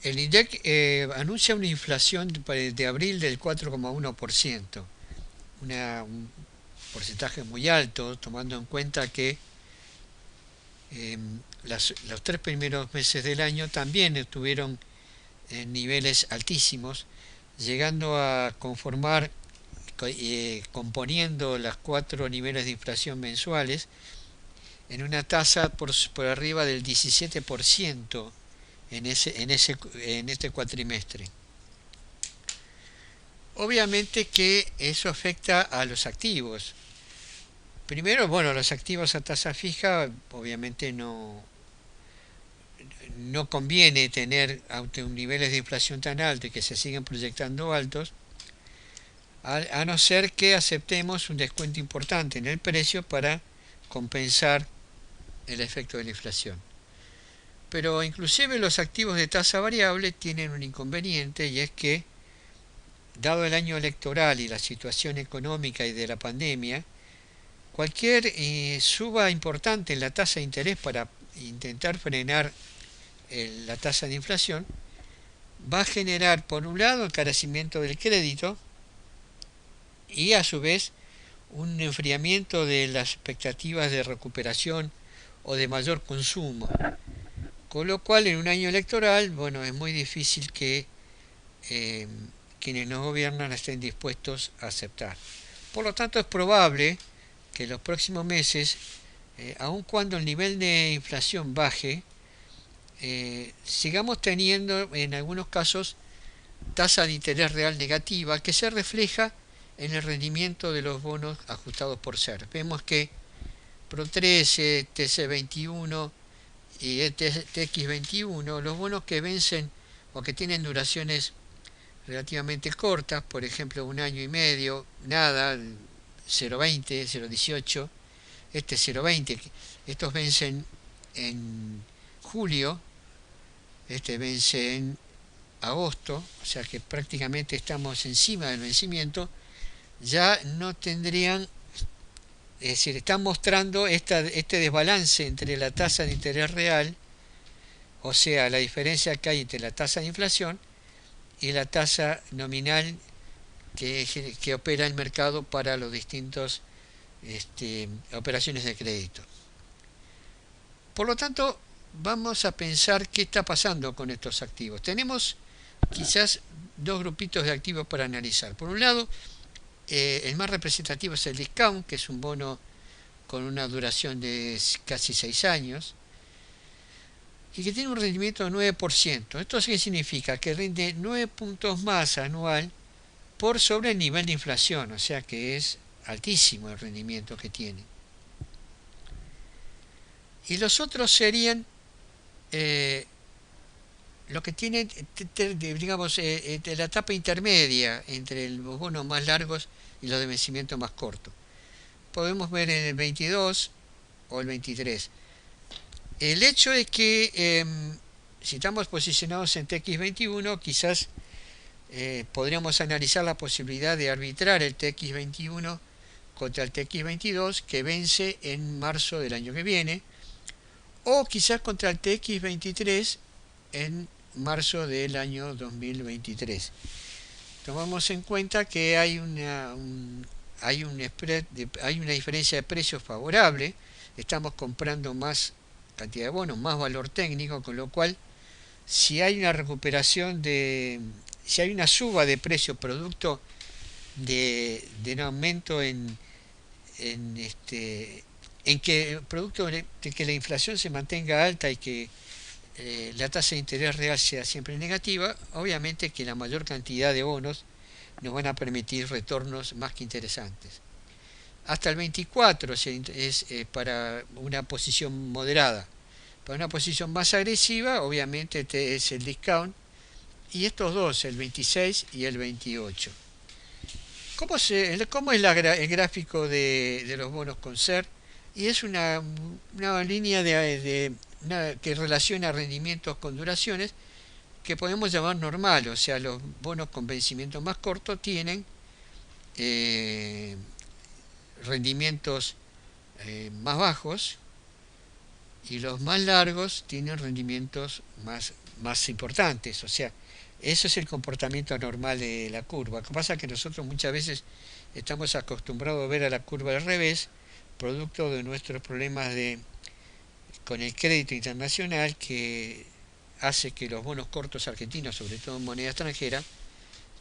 El INDEC anuncia una inflación de abril del 4,1%, un porcentaje muy alto, tomando en cuenta que los 3 primeros meses del año también estuvieron en niveles altísimos, llegando a conformar, componiendo los 4 niveles de inflación mensuales en una tasa por arriba del 17% en este cuatrimestre. Obviamente que eso afecta a los activos. Primero, bueno, los activos a tasa fija, obviamente no conviene tener niveles de inflación tan altos y que se sigan proyectando altos, a no ser que aceptemos un descuento importante en el precio para compensar el efecto de la inflación. Pero inclusive los activos de tasa variable tienen un inconveniente, y es que, dado el año electoral y la situación económica y de la pandemia, cualquier suba importante en la tasa de interés para intentar frenar la tasa de inflación va a generar, por un lado, encarecimiento del crédito y a su vez un enfriamiento de las expectativas de recuperación o de mayor consumo. Con lo cual, en un año electoral, bueno, es muy difícil que eh, quienes nos gobiernan estén dispuestos a aceptar. Por lo tanto, es probable que en los próximos meses, aun cuando el nivel de inflación baje, sigamos teniendo en algunos casos tasa de interés real negativa que se refleja en el rendimiento de los bonos ajustados por ser. Vemos que PRO13, TC21 y TX21, los bonos que vencen o que tienen duraciones relativamente cortas, por ejemplo un año y medio, nada, 0,20, 0,18, este 0,20, estos vencen en julio, este vence en agosto, o sea que prácticamente estamos encima del vencimiento, ya no tendrían, es decir, están mostrando este desbalance entre la tasa de interés real, o sea, la diferencia que hay entre la tasa de inflación y la tasa nominal que opera el mercado para los distintos operaciones de crédito. Por lo tanto, vamos a pensar qué está pasando con estos activos. Tenemos quizás dos grupitos de activos para analizar. Por un lado, el más representativo es el discount, que es un bono con una duración de casi 6 años y que tiene un rendimiento de 9%. ¿Esto qué significa? Que rinde 9 puntos más anual por sobre el nivel de inflación, o sea que es altísimo el rendimiento que tiene. Y los otros serían lo que tienen, digamos, la etapa intermedia entre los bonos más largos y los de vencimiento más corto. Podemos ver en el 22 o el 23. El hecho es que si estamos posicionados en TX21, quizás podríamos analizar la posibilidad de arbitrar el TX21 contra el TX22 que vence en marzo del año que viene, o quizás contra el TX23 en marzo del año 2023. Tomamos en cuenta que hay hay una diferencia de precios favorable, estamos comprando más cantidad de bonos, más valor técnico, con lo cual si hay una recuperación si hay una suba de precio producto de un aumento en que producto de que la inflación se mantenga alta y que la tasa de interés real sea siempre negativa, obviamente que la mayor cantidad de bonos nos van a permitir retornos más que interesantes. Hasta el 24 es para una posición moderada. Para una posición más agresiva, obviamente es el discount, y estos dos, el 26 y el 28. ¿Cómo es el gráfico de los bonos con SER? Y es una línea que relaciona rendimientos con duraciones que podemos llamar normal, o sea, los bonos con vencimiento más corto tienen rendimientos más bajos y los más largos tienen rendimientos más importantes. O sea, eso es el comportamiento normal de la curva. Lo que pasa es que nosotros muchas veces estamos acostumbrados a ver a la curva al revés, producto de nuestros problemas con el crédito internacional, que hace que los bonos cortos argentinos, sobre todo en moneda extranjera,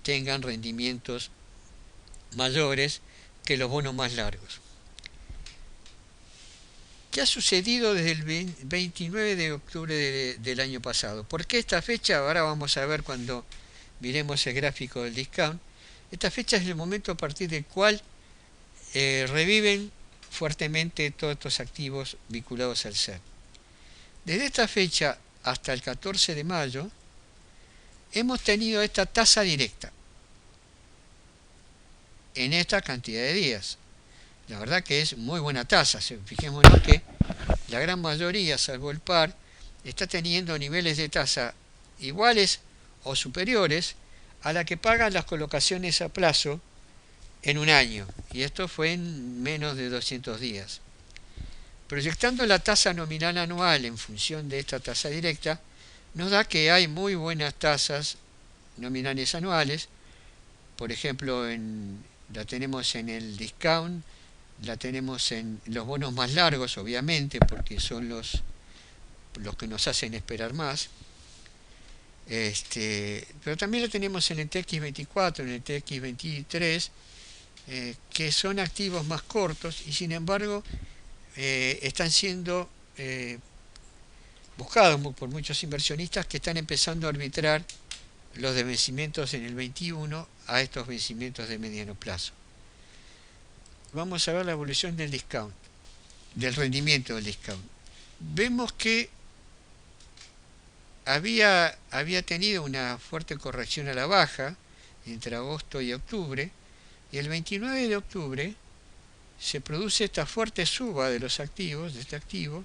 tengan rendimientos mayores que los bonos más largos. ¿Qué ha sucedido desde el 29 de octubre del año pasado? ¿Por qué esta fecha? Ahora vamos a ver cuando miremos el gráfico del discount. Esta fecha es el momento a partir del cual reviven fuertemente todos estos activos vinculados al SER. Desde esta fecha hasta el 14 de mayo hemos tenido esta tasa directa en esta cantidad de días. La verdad que es muy buena tasa. Fijémonos que la gran mayoría, salvo el par, está teniendo niveles de tasa iguales o superiores a la que pagan las colocaciones a plazo en un año. Y esto fue en menos de 200 días. Proyectando la tasa nominal anual en función de esta tasa directa, nos da que hay muy buenas tasas nominales anuales. Por ejemplo, la tenemos en el discount, la tenemos en los bonos más largos, obviamente, porque son los que nos hacen esperar más. Pero también la tenemos en el TX24, en el TX23, que son activos más cortos y sin embargo están siendo buscados por muchos inversionistas que están empezando a arbitrar los de vencimientos en el 21 a estos vencimientos de mediano plazo. Vamos a ver la evolución del discount, del rendimiento del discount. Vemos que había tenido una fuerte corrección a la baja entre agosto y octubre, y el 29 de octubre se produce esta fuerte suba de los activos, de este activo,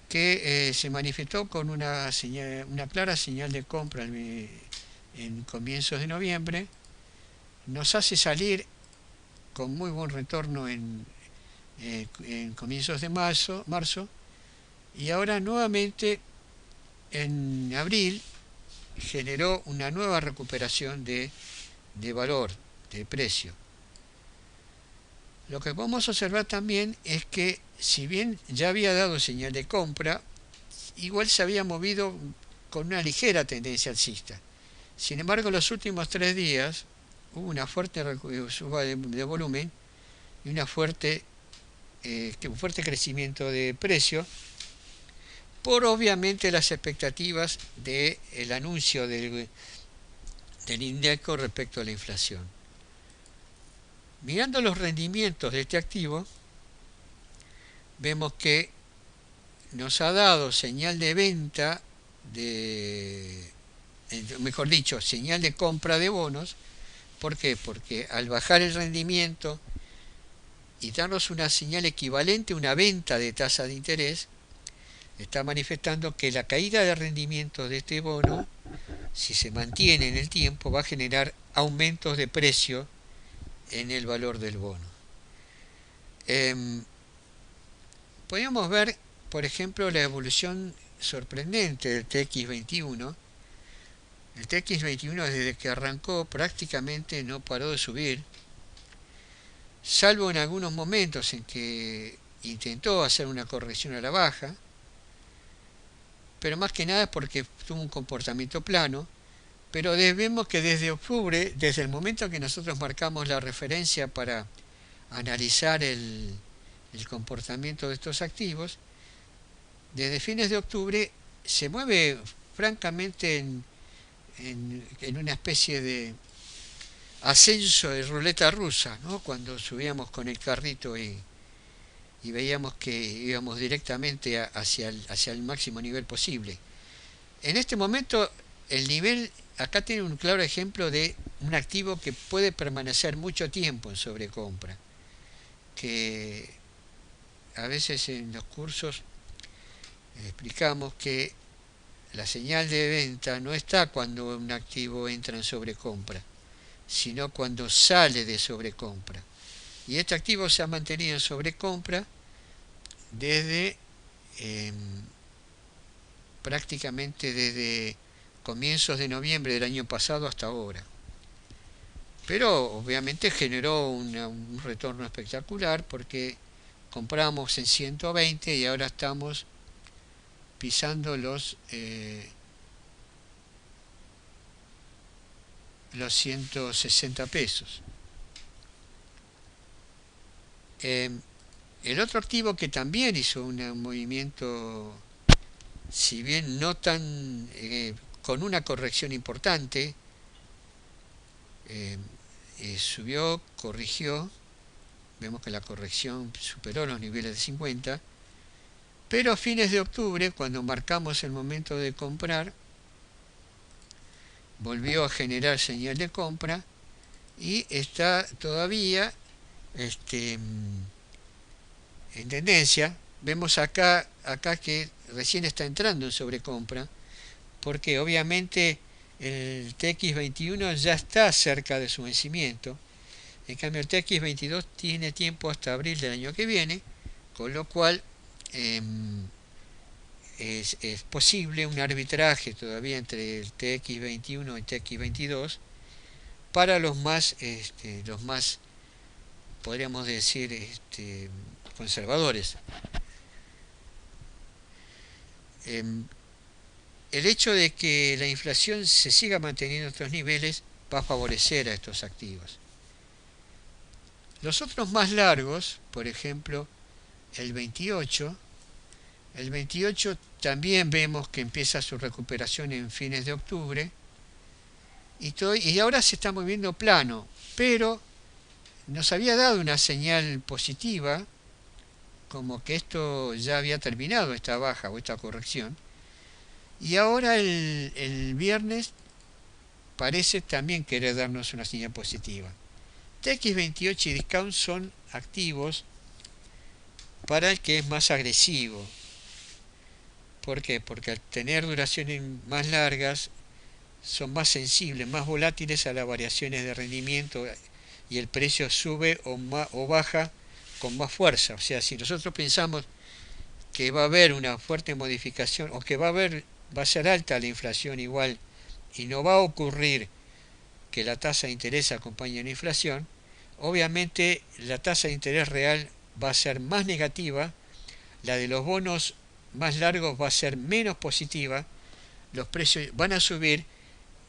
que se manifestó con una clara señal de compra en comienzos de noviembre, nos hace salir con muy buen retorno en comienzos de marzo, y ahora nuevamente en abril generó una nueva recuperación de valor, de precio. Lo que podemos observar también es que si bien ya había dado señal de compra, igual se había movido con una ligera tendencia alcista. Sin embargo, en los últimos 3 días hubo una fuerte suba de volumen y un fuerte crecimiento de precio, por obviamente las expectativas del anuncio del INDECO respecto a la inflación. Mirando los rendimientos de este activo, vemos que nos ha dado señal de venta, mejor dicho, señal de compra de bonos. ¿Por qué? Porque al bajar el rendimiento y darnos una señal equivalente a una venta de tasa de interés, está manifestando que la caída de rendimiento de este bono, si se mantiene en el tiempo, va a generar aumentos de precio en el valor del bono. Podríamos ver, por ejemplo, la evolución sorprendente del TX21. El TX21 desde que arrancó prácticamente no paró de subir, salvo en algunos momentos en que intentó hacer una corrección a la baja, pero más que nada porque tuvo un comportamiento plano. Pero vemos que desde octubre, desde el momento que nosotros marcamos la referencia para analizar el comportamiento de estos activos, desde fines de octubre se mueve francamente en una especie de ascenso de ruleta rusa, ¿no? Cuando subíamos con el carrito y veíamos que íbamos directamente hacia el máximo nivel posible. En este momento el nivel, acá tiene un claro ejemplo de un activo que puede permanecer mucho tiempo en sobrecompra, que a veces en los cursos explicamos que la señal de venta no está cuando un activo entra en sobrecompra, sino cuando sale de sobrecompra. Y este activo se ha mantenido en sobrecompra desde prácticamente desde comienzos de noviembre del año pasado hasta ahora. Pero obviamente generó un retorno espectacular porque compramos en 120 y ahora estamos pisando los 160 pesos. El otro activo que también hizo un movimiento, si bien no tan con una corrección importante, eh, subió, corrigió, vemos que la corrección superó los niveles de 50, pero a fines de octubre, cuando marcamos el momento de comprar, volvió a generar señal de compra y está todavía en tendencia. Vemos acá que recién está entrando en sobrecompra, porque obviamente el TX21 ya está cerca de su vencimiento. En cambio el TX22 tiene tiempo hasta abril del año que viene, con lo cual es posible un arbitraje todavía entre el TX21 y el TX22 para los más podríamos decir conservadores. El hecho de que la inflación se siga manteniendo en estos niveles va a favorecer a estos activos. Los otros más largos, por ejemplo el 28 también vemos que empieza su recuperación en fines de octubre y ahora se está moviendo plano, pero nos había dado una señal positiva, como que esto ya había terminado, esta baja o esta corrección, y ahora el viernes parece también querer darnos una señal positiva. TX28 y Discount son activos para el que es más agresivo. ¿Por qué? Porque al tener duraciones más largas son más sensibles, más volátiles a las variaciones de rendimiento y el precio sube o baja con más fuerza. O sea, si nosotros pensamos que va a haber una fuerte modificación o que va a ser alta la inflación igual y no va a ocurrir que la tasa de interés acompañe la inflación, obviamente la tasa de interés real va a ser más negativa, la de los bonos más largos va a ser menos positiva, los precios van a subir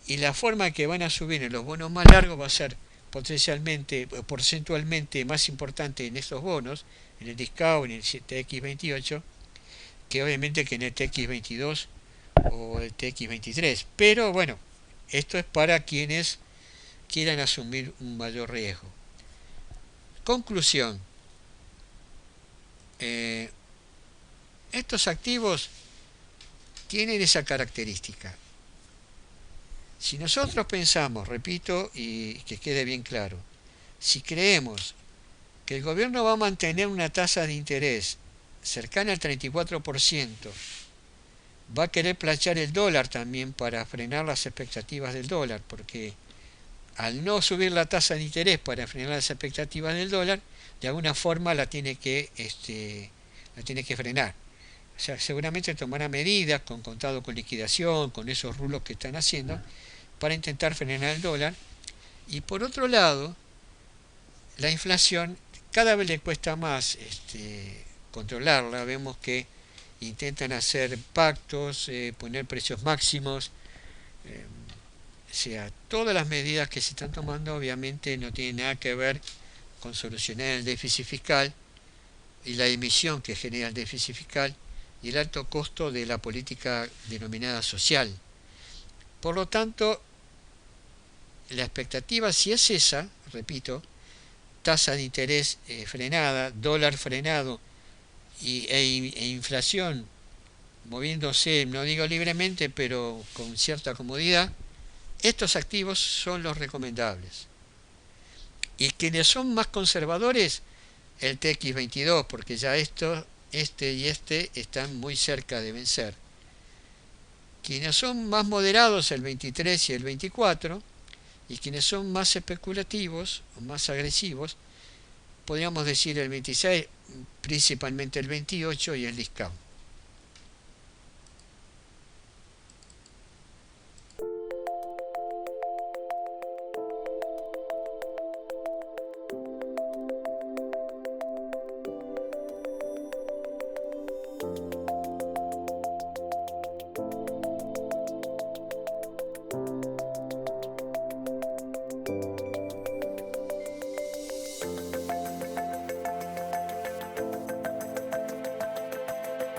y la forma que van a subir en los bonos más largos va a ser porcentualmente más importante en estos bonos, en el Discount, en el TX28, que obviamente que en el TX22 o el TX23. Pero bueno, esto es para quienes quieran asumir un mayor riesgo. Conclusión. Estos activos tienen esa característica. Si nosotros pensamos, repito, y que quede bien claro, si creemos que el gobierno va a mantener una tasa de interés cercana al 34%, va a querer planchar el dólar también para frenar las expectativas del dólar, porque al no subir la tasa de interés para frenar las expectativas del dólar, de alguna forma la tiene que frenar. O sea, seguramente tomará medidas con contado con liquidación, con esos rulos que están haciendo, para intentar frenar el dólar. Y por otro lado, la inflación cada vez le cuesta más controlarla. Vemos que intentan hacer pactos, poner precios máximos. O sea, todas las medidas que se están tomando obviamente no tienen nada que ver con solucionar el déficit fiscal y la emisión que genera el déficit fiscal y el alto costo de la política denominada social. Por lo tanto, la expectativa, si es esa, repito, tasa de interés frenada, dólar frenado e inflación moviéndose, no digo libremente, pero con cierta comodidad, estos activos son los recomendables. Y quienes son más conservadores, el TX22, porque ya este y este están muy cerca de vencer. Quienes son más moderados, el 23 y el 24, y quienes son más especulativos o más agresivos, podríamos decir el 26, principalmente el 28 y el Discount.